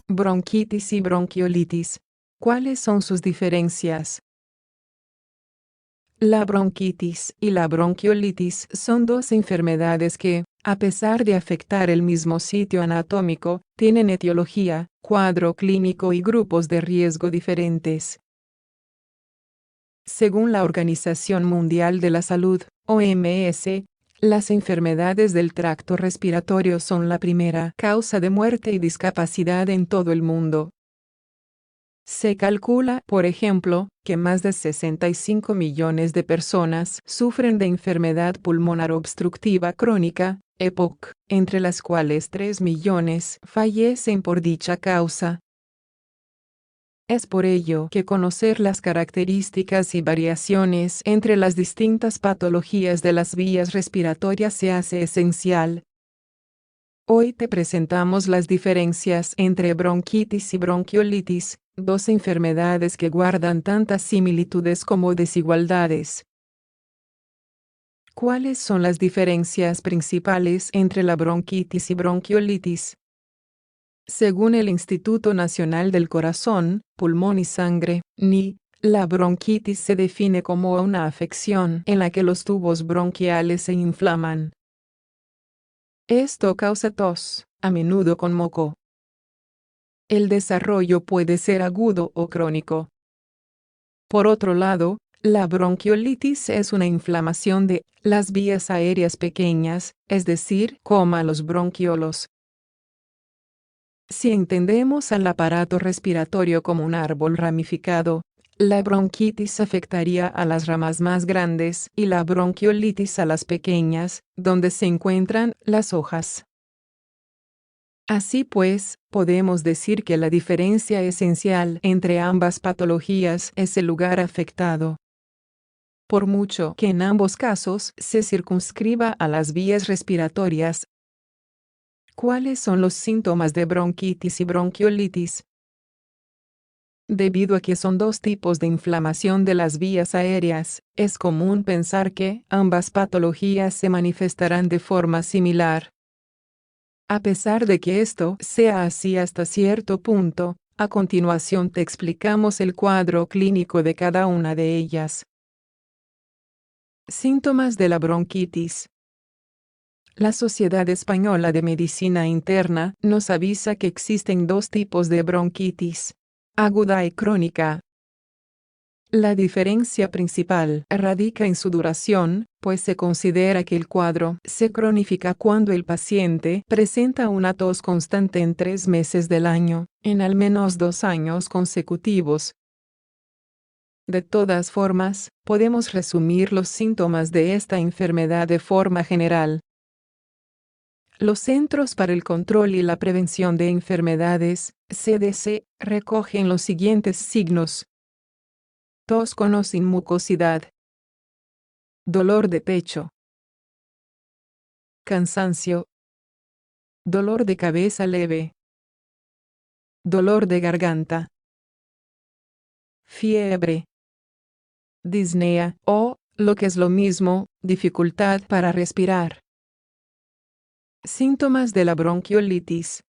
Bronquitis y bronquiolitis. ¿Cuáles son sus diferencias? La bronquitis y la bronquiolitis son dos enfermedades que, a pesar de afectar el mismo sitio anatómico, tienen etiología, cuadro clínico y grupos de riesgo diferentes. Según la Organización Mundial de la Salud, OMS, las enfermedades del tracto respiratorio son la primera causa de muerte y discapacidad en todo el mundo. Se calcula, por ejemplo, que más de 65 millones de personas sufren de enfermedad pulmonar obstructiva crónica, EPOC, entre las cuales 3 millones fallecen por dicha causa. Es por ello que conocer las características y variaciones entre las distintas patologías de las vías respiratorias se hace esencial. Hoy te presentamos las diferencias entre bronquitis y bronquiolitis, dos enfermedades que guardan tantas similitudes como desigualdades. ¿Cuáles son las diferencias principales entre la bronquitis y bronquiolitis? Según el Instituto Nacional del Corazón, Pulmón y Sangre, NI, la bronquitis se define como una afección en la que los tubos bronquiales se inflaman. Esto causa tos, a menudo con moco. El desarrollo puede ser agudo o crónico. Por otro lado, la bronquiolitis es una inflamación de las vías aéreas pequeñas, es decir, como los bronquiolos. Si entendemos al aparato respiratorio como un árbol ramificado, la bronquitis afectaría a las ramas más grandes y la bronquiolitis a las pequeñas, donde se encuentran las hojas. Así pues, podemos decir que la diferencia esencial entre ambas patologías es el lugar afectado. Por mucho que en ambos casos se circunscriba a las vías respiratorias. ¿Cuáles son los síntomas de bronquitis y bronquiolitis? Debido a que son dos tipos de inflamación de las vías aéreas, es común pensar que ambas patologías se manifestarán de forma similar. A pesar de que esto sea así hasta cierto punto, a continuación te explicamos el cuadro clínico de cada una de ellas. Síntomas de la bronquitis. La Sociedad Española de Medicina Interna nos avisa que existen dos tipos de bronquitis, aguda y crónica. La diferencia principal radica en su duración, pues se considera que el cuadro se cronifica cuando el paciente presenta una tos constante en 3 meses del año, en al menos 2 años consecutivos. De todas formas, podemos resumir los síntomas de esta enfermedad de forma general. Los Centros para el Control y la Prevención de Enfermedades, CDC, recogen los siguientes signos: tos con o sin mucosidad, dolor de pecho, cansancio, dolor de cabeza leve, dolor de garganta, fiebre, disnea o, lo que es lo mismo, dificultad para respirar. Síntomas de la bronquiolitis.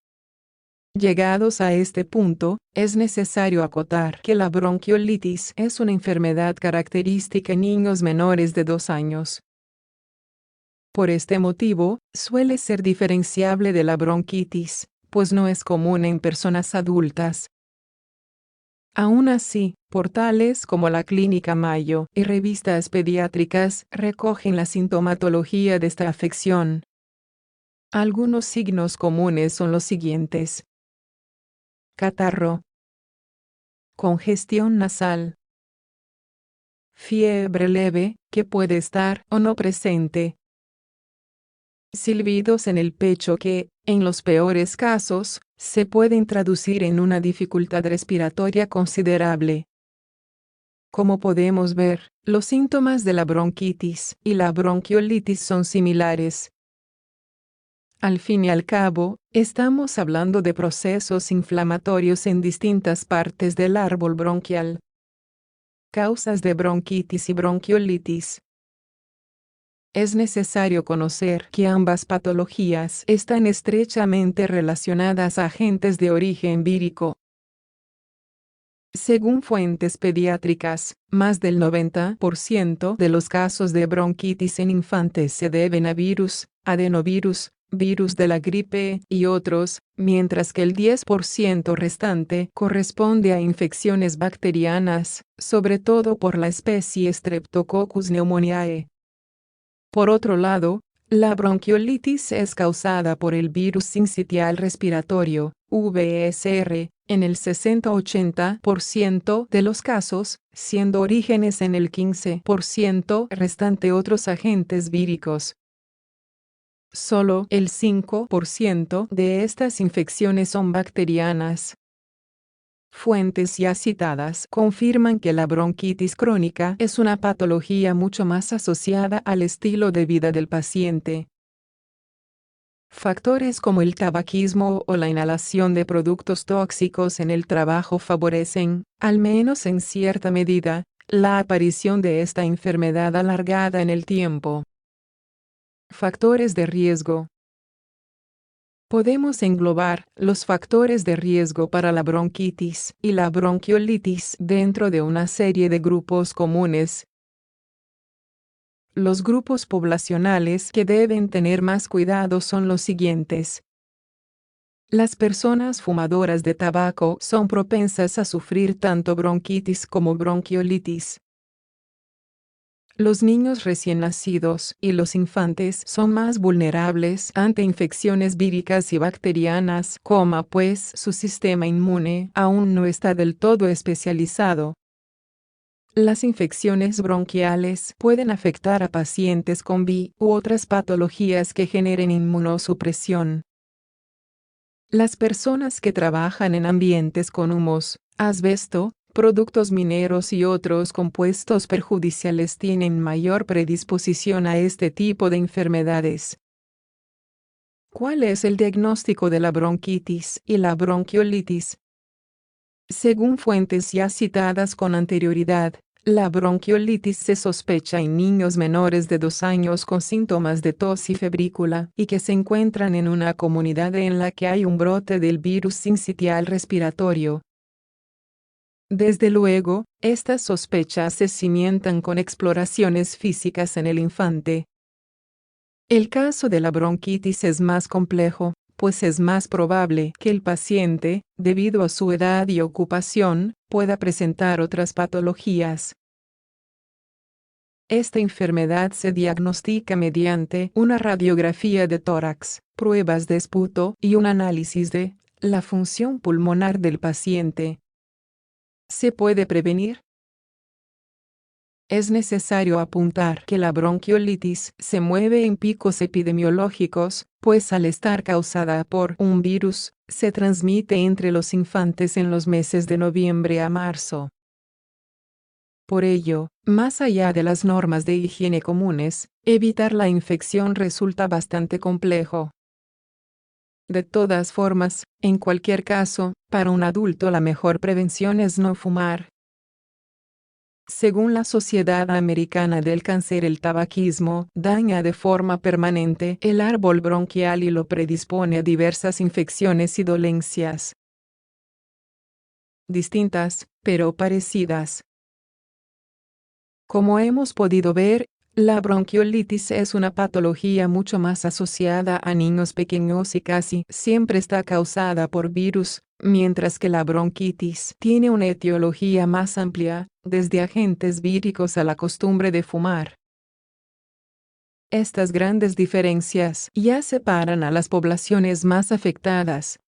Llegados a este punto, es necesario acotar que la bronquiolitis es una enfermedad característica en niños menores de 2 años. Por este motivo, suele ser diferenciable de la bronquitis, pues no es común en personas adultas. Aún así, portales como la Clínica Mayo y revistas pediátricas recogen la sintomatología de esta afección. Algunos signos comunes son los siguientes: catarro, congestión nasal, fiebre leve, que puede estar o no presente, silbidos en el pecho que, en los peores casos, se pueden traducir en una dificultad respiratoria considerable. Como podemos ver, los síntomas de la bronquitis y la bronquiolitis son similares. Al fin y al cabo, estamos hablando de procesos inflamatorios en distintas partes del árbol bronquial. Causas de bronquitis y bronquiolitis. Es necesario conocer que ambas patologías están estrechamente relacionadas a agentes de origen vírico. Según fuentes pediátricas, más del 90% de los casos de bronquitis en infantes se deben a virus, adenovirus, virus de la gripe y otros, mientras que el 10% restante corresponde a infecciones bacterianas, sobre todo por la especie Streptococcus pneumoniae. Por otro lado, la bronquiolitis es causada por el virus sincitial respiratorio, VSR, en el 60-80% de los casos, siendo orígenes en el 15% restante otros agentes víricos. Solo el 5% de estas infecciones son bacterianas. Fuentes ya citadas confirman que la bronquitis crónica es una patología mucho más asociada al estilo de vida del paciente. Factores como el tabaquismo o la inhalación de productos tóxicos en el trabajo favorecen, al menos en cierta medida, la aparición de esta enfermedad alargada en el tiempo. Factores de riesgo. Podemos englobar los factores de riesgo para la bronquitis y la bronquiolitis dentro de una serie de grupos comunes. Los grupos poblacionales que deben tener más cuidado son los siguientes. Las personas fumadoras de tabaco son propensas a sufrir tanto bronquitis como bronquiolitis. Los niños recién nacidos y los infantes son más vulnerables ante infecciones víricas y bacterianas, pues su sistema inmune aún no está del todo especializado. Las infecciones bronquiales pueden afectar a pacientes con VI u otras patologías que generen inmunosupresión. Las personas que trabajan en ambientes con humos, asbesto, productos mineros y otros compuestos perjudiciales tienen mayor predisposición a este tipo de enfermedades. ¿Cuál es el diagnóstico de la bronquitis y la bronquiolitis? Según fuentes ya citadas con anterioridad, la bronquiolitis se sospecha en niños menores de 2 años con síntomas de tos y febrícula y que se encuentran en una comunidad en la que hay un brote del virus sincitial respiratorio. Desde luego, estas sospechas se cimentan con exploraciones físicas en el infante. El caso de la bronquitis es más complejo, pues es más probable que el paciente, debido a su edad y ocupación, pueda presentar otras patologías. Esta enfermedad se diagnostica mediante una radiografía de tórax, pruebas de esputo y un análisis de la función pulmonar del paciente. ¿Se puede prevenir? Es necesario apuntar que la bronquiolitis se mueve en picos epidemiológicos, pues al estar causada por un virus, se transmite entre los infantes en los meses de noviembre a marzo. Por ello, más allá de las normas de higiene comunes, evitar la infección resulta bastante complejo. De todas formas, en cualquier caso, para un adulto la mejor prevención es no fumar. Según la Sociedad Americana del Cáncer, el tabaquismo daña de forma permanente el árbol bronquial y lo predispone a diversas infecciones y dolencias distintas, pero parecidas. Como hemos podido ver, la bronquiolitis es una patología mucho más asociada a niños pequeños y casi siempre está causada por virus, mientras que la bronquitis tiene una etiología más amplia, desde agentes víricos a la costumbre de fumar. Estas grandes diferencias ya separan a las poblaciones más afectadas.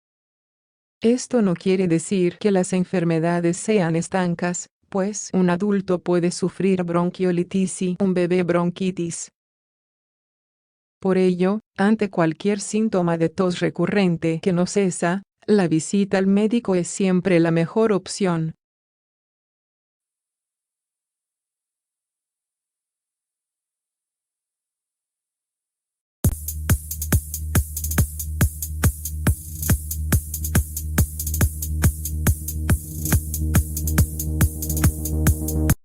Esto no quiere decir que las enfermedades sean estancas, pues un adulto puede sufrir bronquiolitis y un bebé bronquitis. Por ello, ante cualquier síntoma de tos recurrente que no cesa, la visita al médico es siempre la mejor opción.